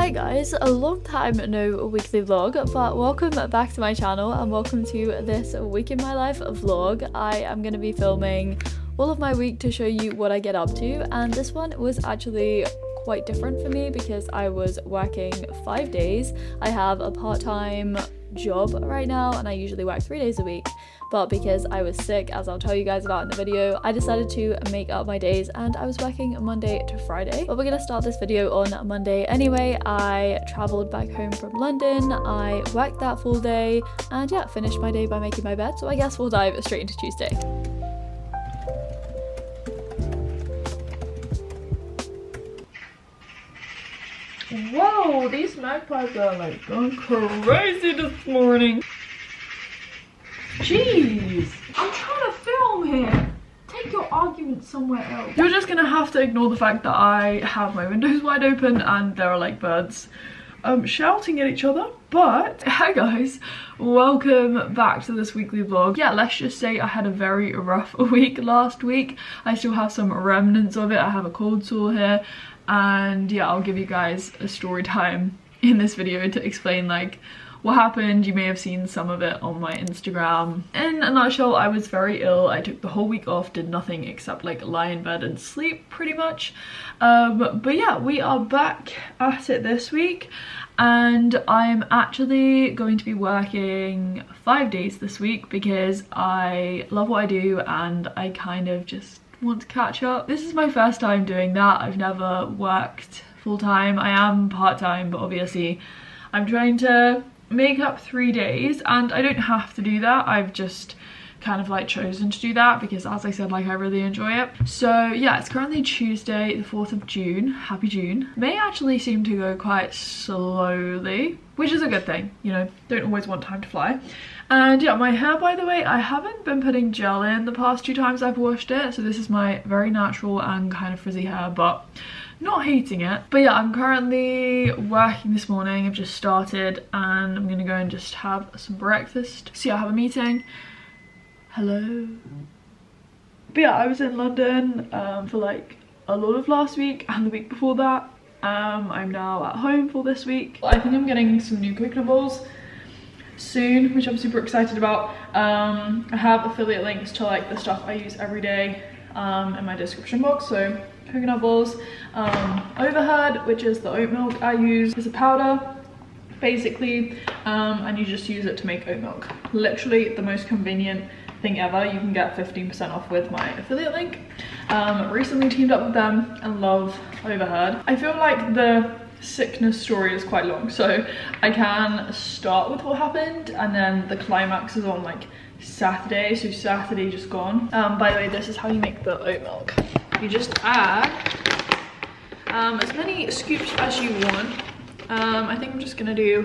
Hi guys, a long time no weekly vlog, but welcome back to my channel and welcome to this week in my life vlog. I am going to be filming all of my week to show you what I get up to, and this one was actually quite different for me because I was working 5 days. I have a part-time job right now and I usually work 3 days a week, but because I was sick, as I'll tell you guys about in the video, I decided to make up my days and I was working Monday to Friday. But we're gonna start this video on Monday anyway. I travelled back home from London, I worked that full day, and yeah, finished my day by making my bed, so I guess we'll dive straight into Tuesday. Whoa, these magpies are like going crazy this morning. Jeez, I'm trying to film here. Take your argument somewhere else. You're just gonna have to ignore the fact that I have my windows wide open and there are like birds shouting at each other. But hi guys, welcome back to this weekly vlog. Yeah, let's just say I had a very rough week last week. I still have some remnants of it. I have a cold sore here, and yeah, I'll give you guys a story time in this video to explain like what happened. You may have seen some of it on my Instagram. In a nutshell, I was very ill. I took the whole week off, did nothing except like lie in bed and sleep pretty much. But yeah, we are back at it this week and I'm actually going to be working 5 days this week because I love what I do and I kind of just want to catch up. This is my first time doing that. I've never worked full-time. I am part-time, but obviously I'm trying to make up 3 days and I don't have to do that. I've just kind of like chosen to do that because, as I said, like I really enjoy it. So yeah, it's currently Tuesday the 4th of June. Happy June. May actually seem to go quite slowly, which is a good thing, you know, don't always want time to fly. And yeah, my hair, by the way, I haven't been putting gel in the past 2 times I've washed it, so this is my very natural and kind of frizzy hair, but not hating it. But yeah, I'm currently working this morning. I've just started and I'm gonna go and just have some breakfast. So yeah, I have a meeting. Hello. But yeah, I was in London for like a lot of last week and the week before that. I'm now at home for this week. I think I'm getting some new coconut bowls soon, which I'm super excited about. I have affiliate links to like the stuff I use every day in my description box. So coconut balls, overhead, which is the oat milk I use, is a powder basically, and you just use it to make oat milk. Literally the most convenient thing ever. You can get 15% off with my affiliate link. Recently teamed up with them and love overhead. I feel like the sickness story is quite long, so I can start with what happened and then the climax is on like Saturday, so Saturday just gone. By the way, this is how you make the oat milk. You just add as many scoops as you want. I think I'm just gonna do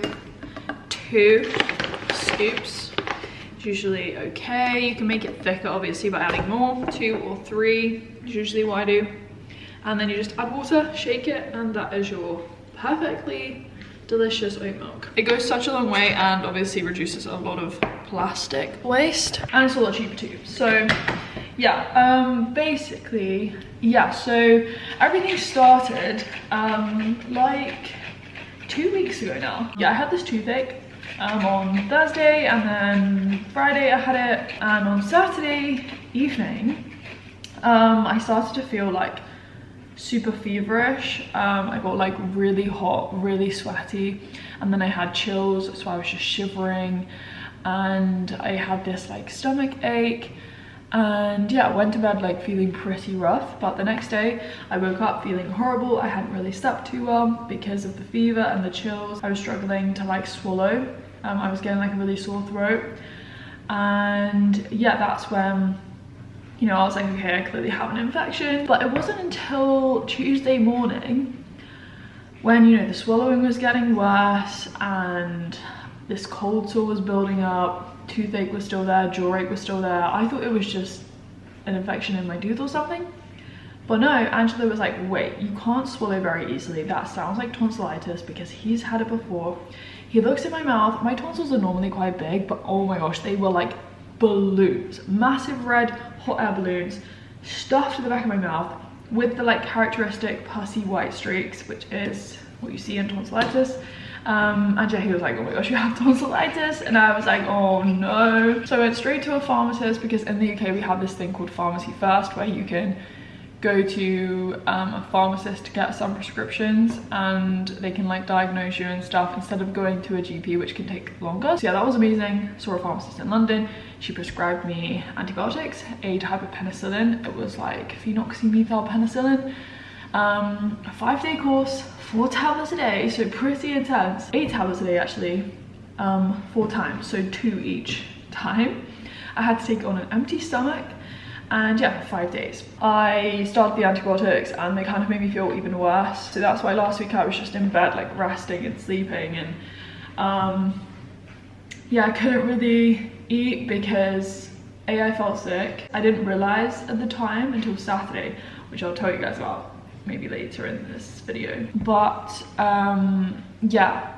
2 scoops. It's usually okay. You can make it thicker obviously by adding more. 2 or 3 is usually what I do. And then you just add water, shake it, and that is your perfectly delicious oat milk. It goes such a long way and obviously reduces a lot of plastic waste, and it's a lot cheaper too. So yeah, basically, yeah, so everything started like 2 weeks ago now. Yeah, I had this toothache on Thursday, and then Friday I had it, and on Saturday evening I started to feel like super feverish. I got like really hot, really sweaty, and then I had chills, so I was just shivering, and I had this like stomach ache. And yeah, I went to bed like feeling pretty rough, but the next day I woke up feeling horrible. I hadn't really slept too well because of the fever and the chills. I was struggling to like swallow. I was getting like a really sore throat, and yeah, that's when, you know, I was like, okay, I clearly have an infection. But it wasn't until Tuesday morning when, you know, the swallowing was getting worse and this cold sore was building up. Toothache was still there, jaw ache was still there. I thought it was just an infection in my tooth or something, but no, Angela was like, wait, you can't swallow very easily. That sounds like tonsillitis, because he's had it before. He looks at my mouth. My tonsils are normally quite big, but oh my gosh, they were like balloons, massive red hot air balloons stuffed to the back of my mouth with the like characteristic pussy white streaks, which is what you see in tonsillitis. And yeah, he was like, oh my gosh, you have tonsillitis, and I was like, oh no. So I went straight to a pharmacist, because in the UK we have this thing called Pharmacy First, where you can go to a pharmacist to get some prescriptions and they can like diagnose you and stuff instead of going to a GP, which can take longer. So yeah, that was amazing. Saw a pharmacist in London. She prescribed me antibiotics, a type of penicillin. It was like phenoxymethylpenicillin. A 5-day course, 4 tablets a day, so pretty intense. 8 tablets a day actually, 4 times, so 2 each time. I had to take it on an empty stomach. And yeah, 5 days. I started the antibiotics and they kind of made me feel even worse. So that's why last week I was just in bed like resting and sleeping, and yeah, I couldn't really eat because I felt sick. I didn't realize at the time until Saturday, which I'll tell you guys about maybe later in this video. But yeah,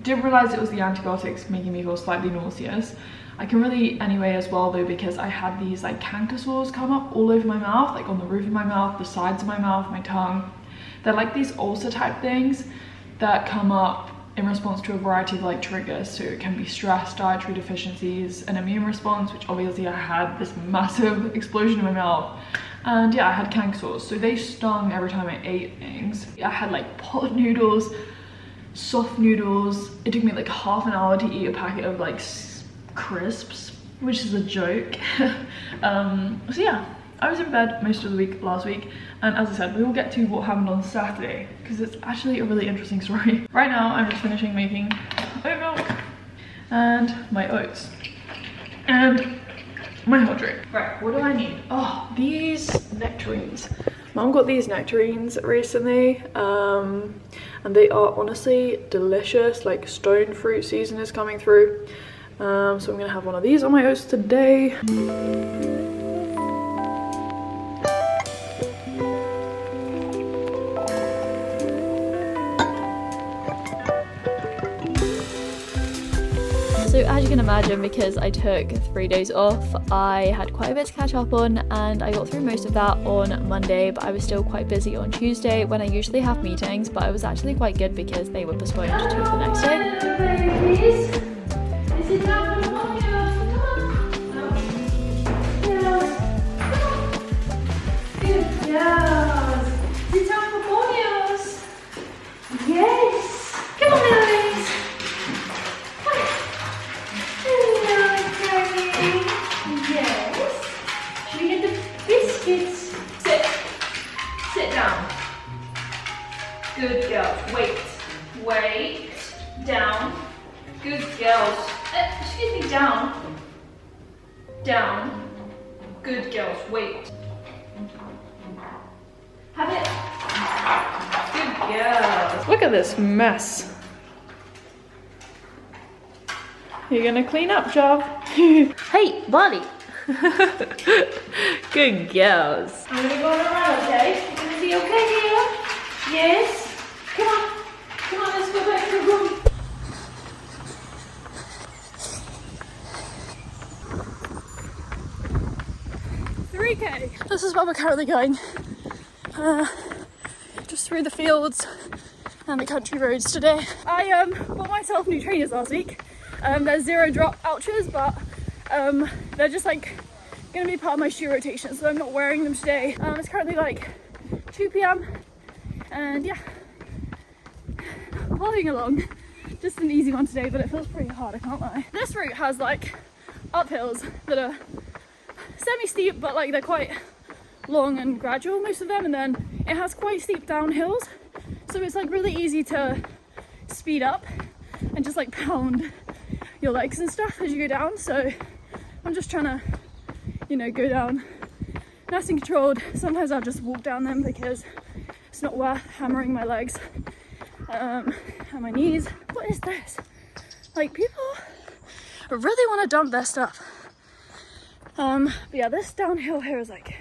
didn't realize it was the antibiotics making me feel slightly nauseous. I can really eat anyway as well though, because I had these like canker sores come up all over my mouth, like on the roof of my mouth, the sides of my mouth, my tongue. They're like these ulcer type things that come up in response to a variety of like triggers. So it can be stress, dietary deficiencies, an immune response, which obviously I had this massive explosion in my mouth. And yeah, I had canker sores, so they stung every time I ate things. I had like pot noodles, soft noodles. It took me like half an hour to eat a packet of like crisps, which is a joke. So yeah, I was in bed most of the week last week, and as I said, we will get to what happened on Saturday because it's actually a really interesting story. Right now I'm just finishing making oat milk and my oats and my hot drink. Right, what do I need? Oh, these nectarines. Mom got these nectarines recently, and they are honestly delicious. Like stone fruit season is coming through. So I'm gonna have one of these on my oats today. So as you can imagine, because I took 3 days off, I had quite a bit to catch up on, and I got through most of that on Monday, but I was still quite busy on Tuesday when I usually have meetings, but I was actually quite good because they were postponed to the next day. Sit down for morning. Come on. Good girls. Sit down for morning. Yes. Come on, Eloise. Hello, Granny. Yes. Should we get the biscuits? Sit down. Good girls. Wait. Down. Good girls. Excuse me, down. Good girls, wait. Have it. Good girls. Look at this mess. You're gonna clean up, Jav. Hey, Bonnie! Good girls. I'm gonna go on around, okay? You're gonna be okay here? Yes? Come on, let's go back to the room. This is where we're currently going. Just through the fields and the country roads today. I bought myself new trainers last week. They're 0 drop ouches, but they're just like gonna be part of my shoe rotation, so I'm not wearing them today. It's currently like 2 p.m. and yeah, plodding along. Just an easy one today, but it feels pretty hard, I can't lie. This route has like uphills that are semi-steep, but like they're quite long and gradual, most of them, and then it has quite steep downhills, so it's like really easy to speed up and just like pound your legs and stuff as you go down. So I'm just trying to, you know, go down nice and controlled. Sometimes I'll just walk down them because it's not worth hammering my legs and my knees. What is this? Like, people really want to dump their stuff. But yeah, this downhill here is like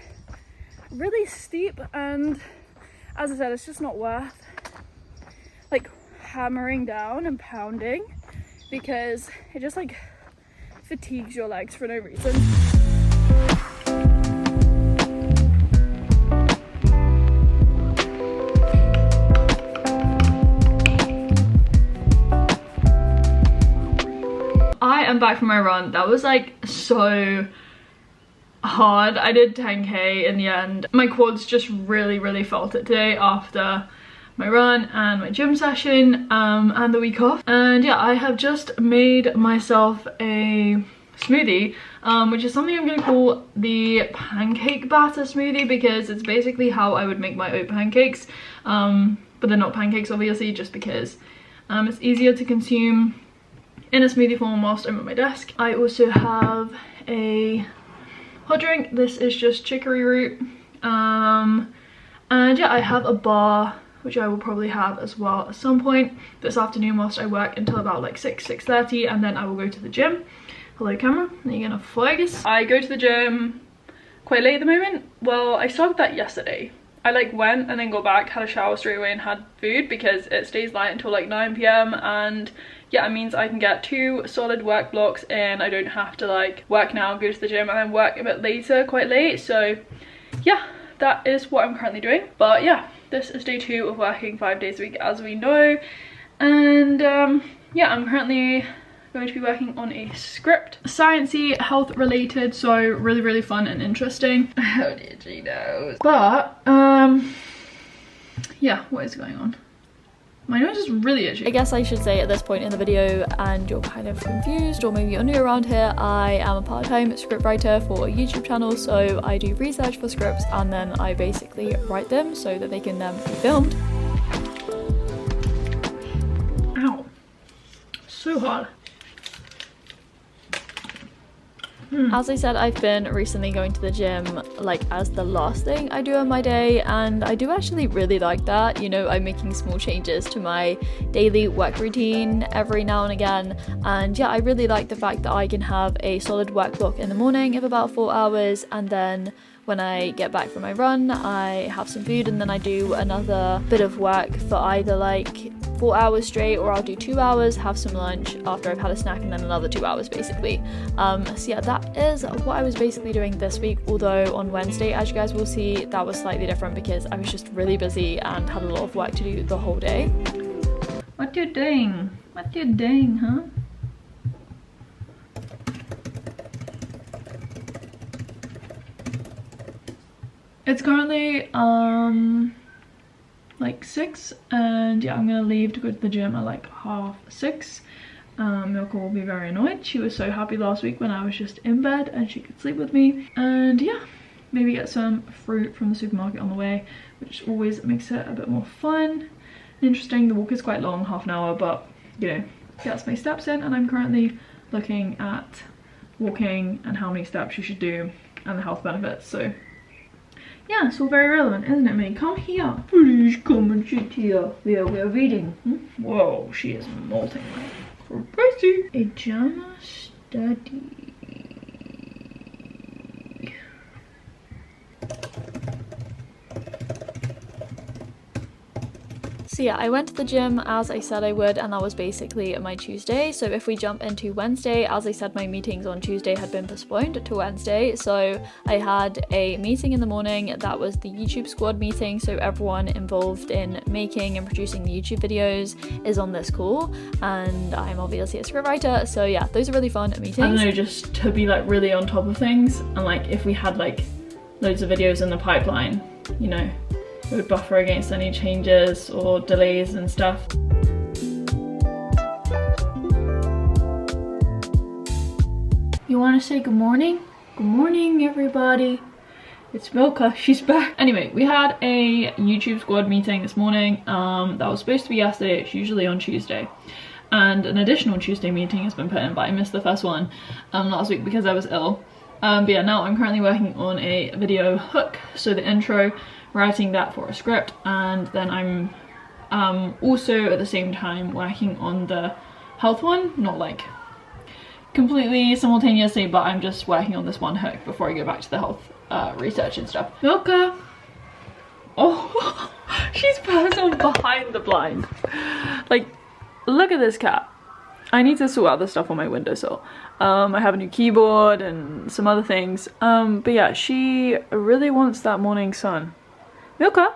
really steep, and as I said, it's just not worth like hammering down and pounding because it just like fatigues your legs for no reason. am back from my run. That was like so hard. I did 10k in the end. My quads just really felt it today after my run and my gym session and the week off. And yeah, I have just made myself a smoothie, which is something I'm gonna call the pancake batter smoothie, because it's basically how I would make my oat pancakes, but they're not pancakes obviously, just because it's easier to consume in a smoothie form whilst I'm at my desk. I also have a hot drink. This is just chicory root, and yeah, I have a bar which I will probably have as well at some point this afternoon whilst I work until about like 6:30, and then I will go to the gym. Hello camera, are you gonna focus? I go to the gym quite late at the moment. Well, I started that yesterday. I like went and then got back, had a shower straight away and had food, because it stays light until like 9 p.m. and yeah, it means I can get 2 solid work blocks in. I don't have to like work now, go to the gym and then work a bit later, quite late. So yeah, that is what I'm currently doing. But yeah, this is day 2 of working 5 days a week, as we know. And yeah, I'm currently going to be working on a script, sciencey, health related, so really fun and interesting. How did she know? But yeah, what is going on? My nose is really itchy. I guess I should say at this point in the video, and you're kind of confused or maybe you're new around here, I am a part-time scriptwriter for a YouTube channel, so I do research for scripts and then I basically write them so that they can then be filmed. Ow, so hard. As I said, I've been recently going to the gym like as the last thing I do in my day, and I do actually really like that. You know, I'm making small changes to my daily work routine every now and again, and yeah, I really like the fact that I can have a solid work block in the morning of about 4 hours, and then when I get back from my run I have some food, and then I do another bit of work for either like 4 hours straight, or I'll do 2 hours, have some lunch after I've had a snack, and then another 2 hours basically. So yeah, that is what I was basically doing this week, although on Wednesday, as you guys will see, that was slightly different because I was just really busy and had a lot of work to do the whole day. What you doing? What you doing, huh? It's currently like 6, and yeah, I'm gonna leave to go to the gym at like 6:30. Milka will be very annoyed. She was so happy last week when I was just in bed and she could sleep with me. And yeah, maybe get some fruit from the supermarket on the way, which always makes it a bit more fun and interesting. The walk is quite long, half an hour, but you know, gets my steps in, and I'm currently looking at walking and how many steps you should do and the health benefits. So yeah, it's all very relevant, isn't it, me? Come here. Please come and sit here. We are reading. Whoa, she is molting like crazy. A JAMA study. So yeah, I went to the gym as I said I would, and that was basically my Tuesday. So if we jump into Wednesday, as I said, my meetings on Tuesday had been postponed to Wednesday. So I had a meeting in the morning. That was the YouTube squad meeting. So everyone involved in making and producing the YouTube videos is on this call, and I'm obviously a scriptwriter. So yeah, those are really fun meetings. I don't know, just to be like really on top of things, and like if we had like loads of videos in the pipeline, you know, it would buffer against any changes or delays and stuff. You want to say good morning? Good morning, everybody. It's Milka, she's back. Anyway, we had a YouTube squad meeting this morning. That was supposed to be yesterday. It's usually on Tuesday. And an additional Tuesday meeting has been put in, but I missed the first one last week because I was ill. But yeah, now I'm currently working on a video hook, so the intro, writing that for a script, and then I'm also at the same time working on the health one, not like completely simultaneously, but I'm just working on this one hook before I go back to the health research and stuff. Milka! Oh, she's passed on behind the blind. Like, look at this cat. I need to sort out the stuff on my windowsill. I have a new keyboard and some other things. But yeah, she really wants that morning sun. Milka!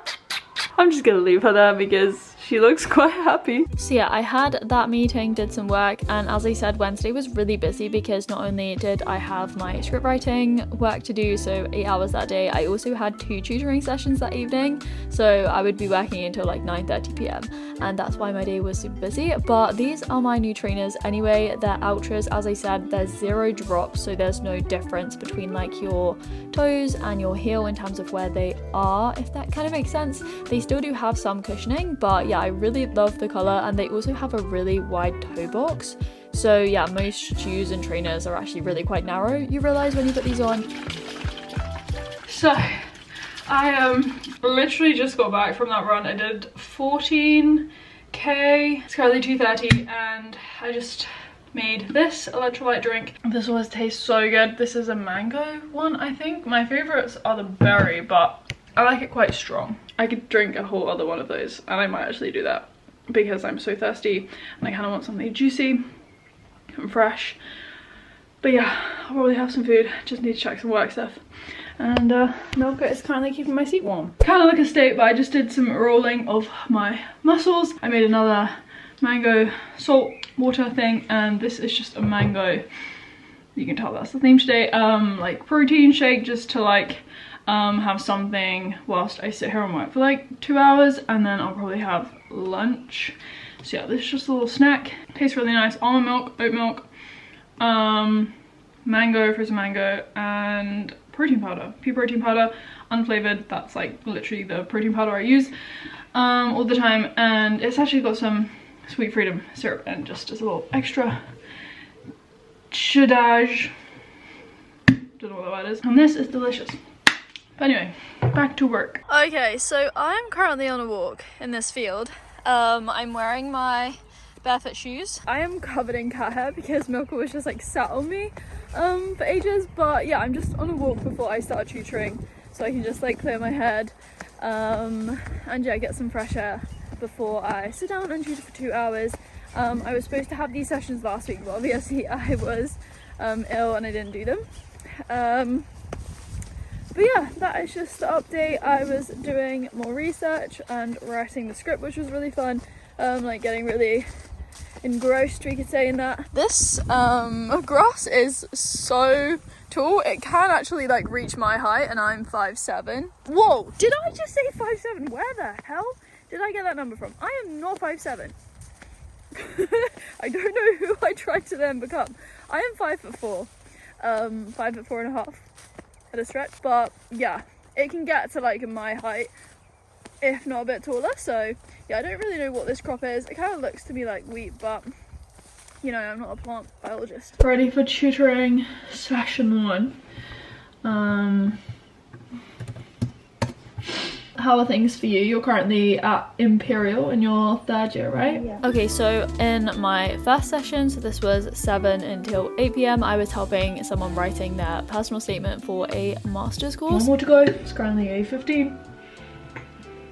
I'm just gonna leave her there because She looks quite happy. So yeah, I had that meeting, did some work, and as I said, Wednesday was really busy because not only did I have my script writing work to do, so 8 hours that day, I also had 2 tutoring sessions that evening, so I would be working until like 9:30 p.m. and that's why my day was super busy. But these are my new trainers anyway. They're Ultras. As I said, there's 0 drops, so there's no difference between like your toes and your heel in terms of where they are, if that kind of makes sense. They still do have some cushioning, but yeah, I really love the color, and they also have a really wide toe box. So yeah, most shoes and trainers are actually really quite narrow, you realize when you put these on. So I literally just got back from that run. I did 14k, it's currently 2:30, and I just made this electrolyte drink. This one tastes so good. This is a mango one, I think. My favorites are the berry, but I like it quite strong. I could drink a whole other one of those, and I might actually do that because I'm so thirsty and I kind of want something juicy and fresh. But yeah, I'll probably have some food. Just need to check some work stuff. And Milka is currently keeping my seat warm. Kind of like a steak, but I just did some rolling of my muscles. I made another mango salt water thing, and this is just a mango, you can tell that's the theme today, like protein shake, just to like have something whilst I sit here and work for like 2 hours, and then I'll probably have lunch. So yeah, this is just a little snack. Tastes really nice. Almond milk, oat milk, mango, frozen mango, and protein powder, pea protein powder, unflavored. That's like literally the protein powder I use all the time, and it's actually got some Sweet Freedom syrup and just as a little extra chudage. Don't know what that word is. And this is delicious. But anyway, back to work. Okay, so I'm currently on a walk in this field. I'm wearing my barefoot shoes. I am covered in cat hair because Milka was just like sat on me for ages, but yeah, I'm just on a walk before I start tutoring so I can just like clear my head and yeah, get some fresh air before I sit down and tutor for 2 hours. I was supposed to have these sessions last week, but obviously I was ill and I didn't do them. But yeah, that is just the update. I was doing more research and writing the script, which was really fun, like getting really engrossed, we could say, in that. This grass is so tall. It can actually like reach my height, and I'm 5'7". Whoa, did I just say 5'7"? Where the hell did I get that number from? I am not 5'7". I don't know who I tried to then become. I am 5'4", 5'4.5" at a stretch, but yeah, it can get to like my height, if not a bit taller. So yeah, I don't really know what this crop is. It kind of looks to me like wheat, but you know, I'm not a plant biologist. Ready for tutoring session 1. How are things for you? You're currently at Imperial in your 3rd year, right? Yeah. Okay, so in my first session, so this was 7 until 8 p.m, I was helping someone writing their personal statement for a master's course. 1 more to go. It's currently 8:15.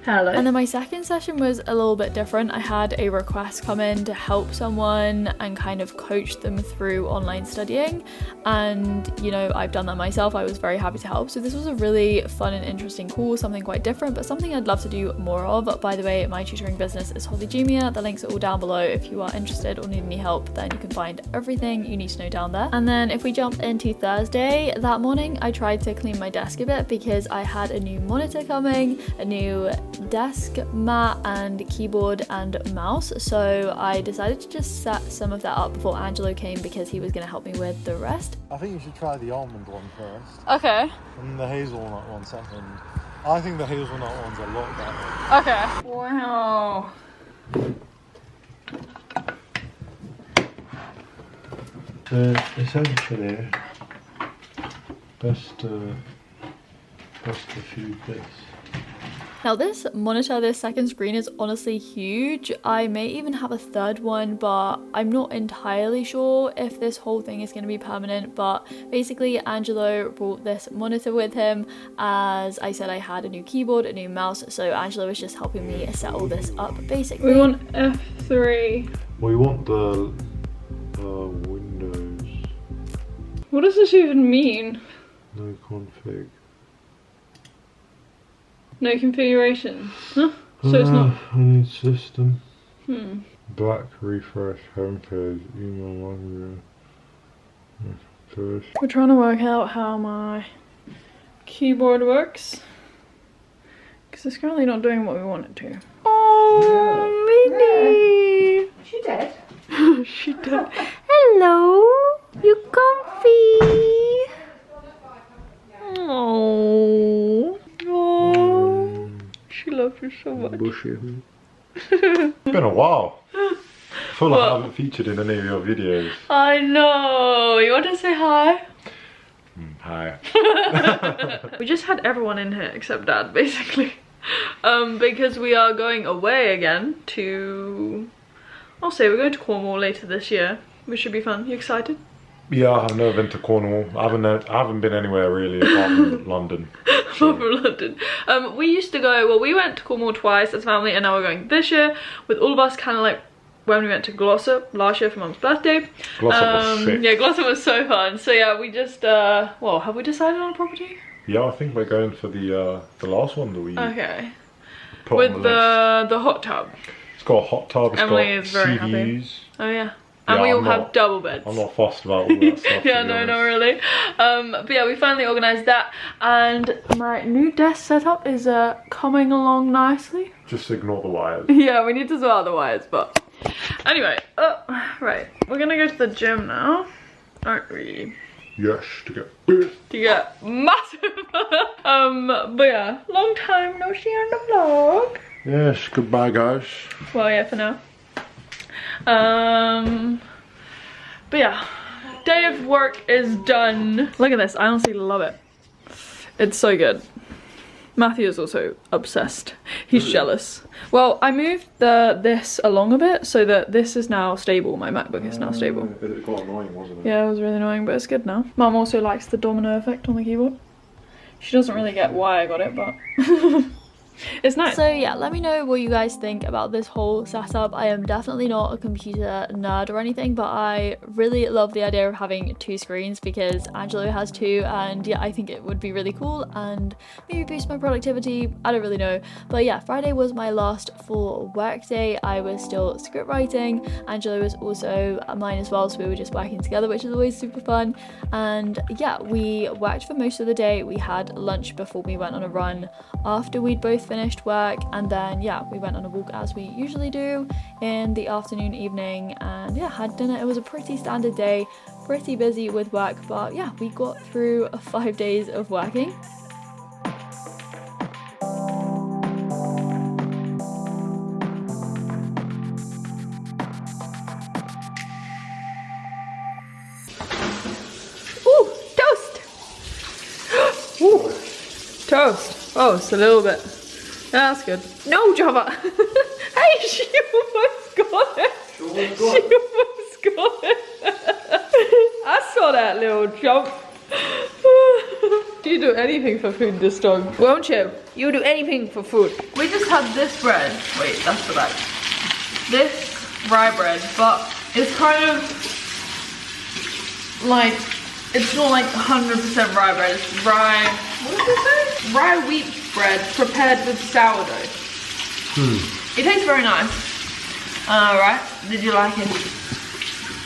Hello. And then my second session was a little bit different. I had a request come in to help someone and kind of coach them through online studying, and you know, I've done that myself. I was very happy to help. So this was a really fun and interesting course, something quite different, but something I'd love to do more of. By the way, my tutoring business is Holly Jumia. The links are all down below. If you are interested or need any help, then you can find everything you need to know down there. And then if we jump into Thursday, that morning I tried to clean my desk a bit because I had a new monitor coming, a new desk mat and keyboard and mouse, so I decided to just set some of that up before Angelo came because he was going to help me with the rest. I think you should try the almond one first. Okay. And the hazelnut one second. I think the hazelnut one's a lot better. Okay. Wow. Essentially, best to feed this. Now this monitor, this second screen is honestly huge. I may even have a third one, but I'm not entirely sure if this whole thing is going to be permanent. But basically Angelo brought this monitor with him. As I said, I had a new keyboard, a new mouse, so Angelo was just helping me set all this up basically. We want F3. We want the Windows. What does this even mean? No config. No configuration. Huh? So it's not. I need system. Hmm. Black refresh homepage. Email one. First. We're trying to work out how my keyboard works because it's currently not doing what we want it to. Oh, Minnie! She dead? She did. Hello, you comfy? Oh, oh, she loves you so much. It's been a while. I feel like I haven't featured in any of your videos. I know. You want to say hi? Hi. We just had everyone in here except Dad, basically, because we are going away again to. I'll say we're going to Cornwall later this year, which should be fun. You excited? Yeah, I've never been to Cornwall. I haven't been anywhere really apart from London. Apart from London. We used to go, well, we went to Cornwall twice as a family, and now we're going this year with all of us, kind of like when we went to Glossop last year for Mum's birthday. Glossop was sick. Yeah, Glossop was so fun. So yeah, we just, well, have we decided on a property? Yeah, I think we're going for the last one that we Okay. put With on the list. the hot tub. It's got a hot tub, it's Emily got is very sea happy. views. Oh yeah. And Yeah, we all I'm have not- double beds. I'm not fussed about all that stuff. Yeah, to be no, honest. not really. But yeah, we finally organised that, and my new desk setup is coming along nicely. Just ignore the wires. Yeah, we need to sort out the wires, but anyway, right, we're gonna go to the gym now, aren't we? Yes, to get big. To get massive. But yeah, long time no see on the vlog. Yes, goodbye guys. Well, yeah, for now. But yeah, day of work is done. Look at this, I honestly love it. It's so good. Matthew is also obsessed. He's jealous. Well, I moved this along a bit so that this is now stable. My MacBook is now stable. It got annoying, wasn't it? Yeah, it was really annoying, but it's good now. Mum also likes the domino effect on the keyboard. She doesn't really get why I got it, but it's nice. So yeah, let me know what you guys think about this whole setup. I am definitely not a computer nerd or anything, but I really love the idea of having two screens because Angelo has two, and yeah, I think it would be really cool and maybe boost my productivity. I don't really know. But yeah, Friday was my last full work day. I was still script writing. Angelo was also mine as well, so we were just working together, which is always super fun. And yeah, we worked for most of the day. We had lunch before we went on a run after we'd both finished work, and then yeah, we went on a walk as we usually do in the afternoon, evening, and yeah, had dinner. It was a pretty standard day, pretty busy with work, but yeah, we got through 5 days of working. Ooh, toast! Ooh, toast. Oh, it's a little bit. That's good. No, Java! Hey, she almost got it! She almost got it! I saw that little jump. You do anything for food, this dog. Won't you? You do anything for food. We just had this bread. Wait, that's the bag. This rye bread, but it's kind of like, it's not like 100% rye bread. It's rye, what did it say? Rye wheat bread prepared with sourdough. It tastes very nice. Right? Did you like it?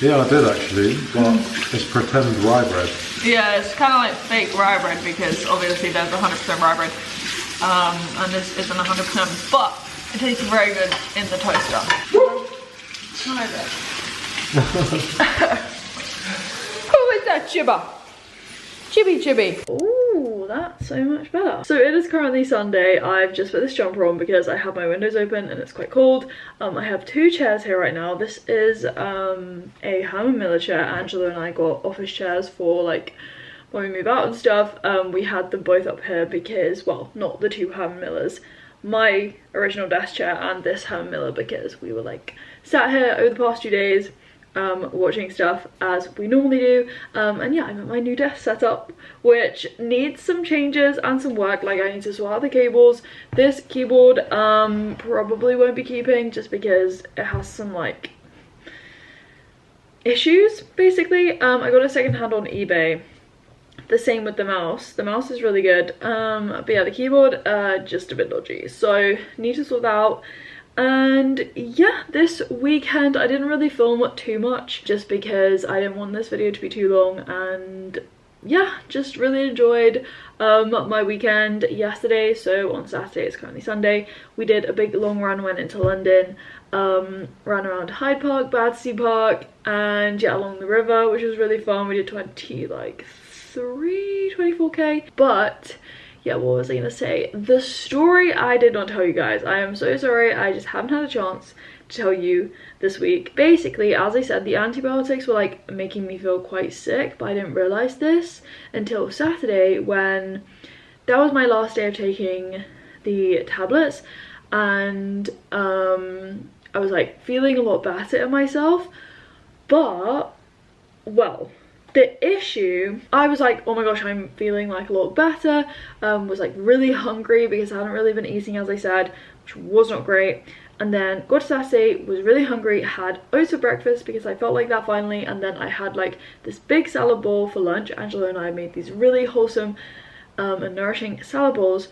Yeah, I did actually, but it's pretend rye bread. Yeah, it's kind of like fake rye bread because obviously there's 100% rye bread. And this isn't 100%, but it tastes very good in the toaster. Try that. Who is that chibba? Chibby chibby. Ooh, that's so much better. So it is currently Sunday. I've just put this jumper on because I have my windows open and it's quite cold. I have two chairs here right now. This is a Herman Miller chair. Angela and I got office chairs for like when we move out and stuff. We had them both up here because, well, not the two Herman Millers, my original desk chair and this Herman Miller, because we were like sat here over the past 2 days watching stuff as we normally do, and yeah, I'm at my new desk setup, which needs some changes and some work. Like, I need to sort out the cables. This keyboard probably won't be keeping just because it has some like issues basically. I got it secondhand on eBay The same with the mouse. The mouse is really good, but yeah, the keyboard just a bit dodgy, so need to sort that out. And yeah, this weekend I didn't really film too much just because I didn't want this video to be too long, and yeah, just really enjoyed my weekend yesterday. So on Saturday, it's currently Sunday, we did a big long run, went into London, ran around Hyde Park, Battersea Park, and yeah, along the river, which was really fun. We did 24k. But yeah, what was I gonna say? The story I did not tell you guys. I am so sorry, I just haven't had a chance to tell you this week. Basically, as I said, the antibiotics were like making me feel quite sick, but I didn't realize this until Saturday, when that was my last day of taking the tablets, and I was like feeling a lot better in myself. But well, the issue, I was like, oh my gosh, I'm feeling like a lot better, was like really hungry because I hadn't really been eating, as I said, which was not great. And then got to Saturday, was really hungry, had oats for breakfast because I felt like that finally, and then I had like this big salad bowl for lunch. Angela and I made these really wholesome and nourishing salad bowls.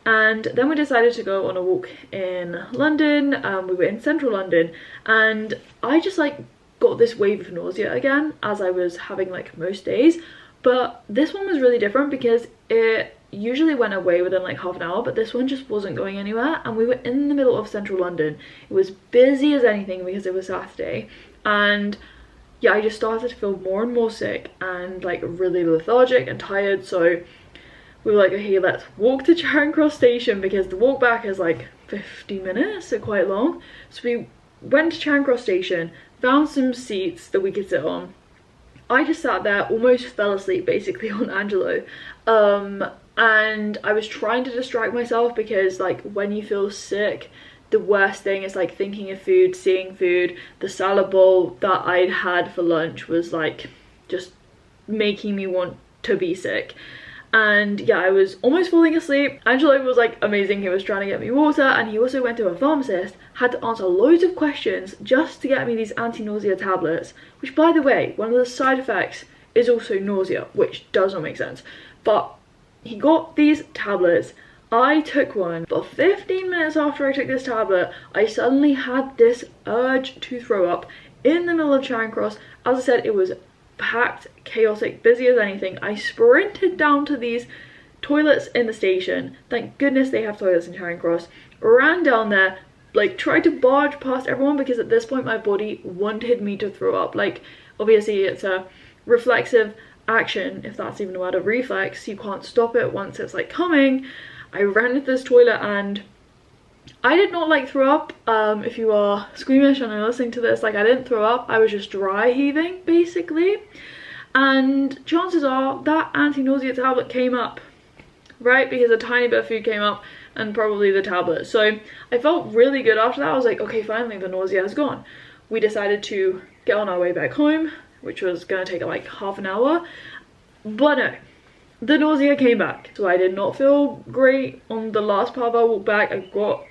And then we decided to go on a walk in London. We were in central London, and I just like got this wave of nausea again, as I was having like most days. But this one was really different because it usually went away within like half an hour, but this one just wasn't going anywhere. And we were in the middle of central London. It was busy as anything because it was Saturday, and yeah, I just started to feel more and more sick and like really lethargic and tired. So we were like, okay, let's walk to Charing Cross station, because the walk back is like 50 minutes, so quite long. So we went to Charing Cross station, found some seats that we could sit on. I just sat there, almost fell asleep basically on Angelo, and I was trying to distract myself, because like when you feel sick, the worst thing is like thinking of food, seeing food. The salad bowl that I'd had for lunch was like just making me want to be sick. And yeah, I was almost falling asleep. Angelo was like amazing. He was trying to get me water, and he also went to a pharmacist, had to answer loads of questions just to get me these anti-nausea tablets, which, by the way, one of the side effects is also nausea, which does not make sense. But he got these tablets. I took one, but 15 minutes after I took this tablet, I suddenly had this urge to throw up in the middle of Charing Cross. As I said, it was packed, chaotic, busy as anything. I sprinted down to these toilets in the station. Thank goodness they have toilets in Charing Cross. Ran down there, like tried to barge past everyone, because at this point my body wanted me to throw up. Like obviously it's a reflexive action, if that's even a word, a reflex. You can't stop it once it's like coming. I ran to this toilet and I did not like throw up. If you are squeamish and are listening to this, like I didn't throw up, I was just dry heaving basically. And chances are that anti-nausea tablet came up, right? Because a tiny bit of food came up, and probably the tablet. So I felt really good after that. I was like, okay, finally the nausea is gone. We decided to get on our way back home, which was gonna take like half an hour, but no, the nausea came back. So I did not feel great on the last part of our walk back. I got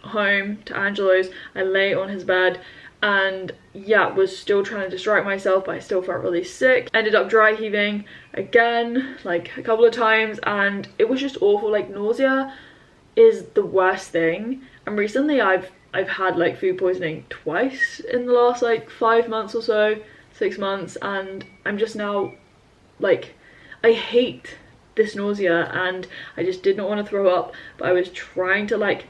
home to Angelo's, I lay on his bed, and yeah, was still trying to distract myself, but I still felt really sick. Ended up dry heaving again, like a couple of times, and it was just awful. Like nausea is the worst thing, and recently I've had like food poisoning twice in the last like 5 months or so, 6 months, and I'm just now like, I hate this nausea, and I just did not want to throw up, but I was trying to like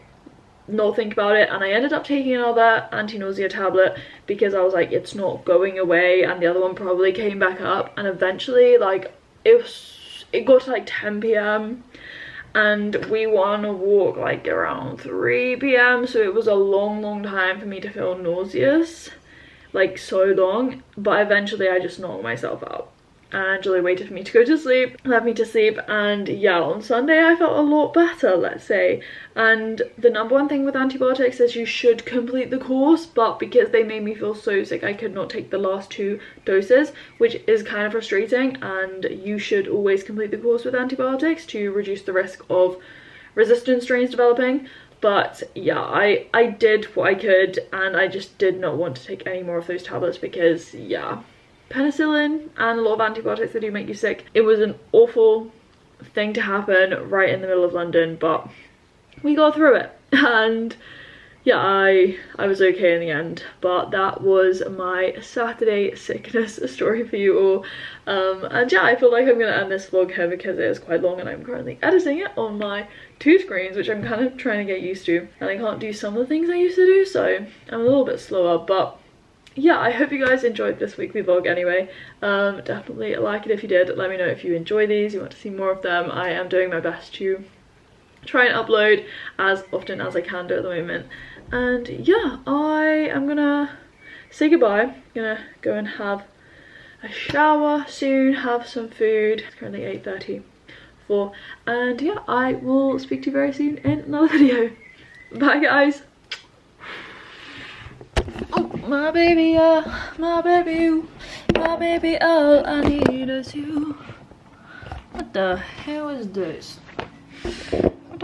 not think about it, and I ended up taking another anti-nausea tablet because I was like, it's not going away, and the other one probably came back up. And eventually like it got to like 10 p.m. and we were on a walk like around 3 p.m, so it was a long time for me to feel nauseous, like so long. But eventually I just knocked myself out. Angela waited for me to go to sleep, left me to sleep, and yeah, on Sunday I felt a lot better, let's say. And the number one thing with antibiotics is you should complete the course, but because they made me feel so sick, I could not take the last 2 doses, which is kind of frustrating. And you should always complete the course with antibiotics to reduce the risk of resistant strains developing. But yeah, I did what I could, and I just did not want to take any more of those tablets because yeah, penicillin and a lot of antibiotics that do make you sick. It was an awful thing to happen right in the middle of London, but we got through it, and yeah, I was okay in the end. But that was my Saturday sickness story for you all. And yeah, I feel like I'm gonna end this vlog here because it is quite long and I'm currently editing it on my 2 screens, which I'm kind of trying to get used to, and I can't do some of the things I used to do, so I'm a little bit slower. But yeah, I hope you guys enjoyed this weekly vlog anyway. Definitely like it if you did. Let me know if you enjoy these, you want to see more of them. I am doing my best to try and upload as often as I can do at the moment. And yeah, I am gonna say goodbye. I'm gonna go and have a shower soon, have some food. It's currently 8:34, and yeah, I will speak to you very soon in another video. Bye guys. Oh, my baby, my baby, all I need is you. What the hell is this? What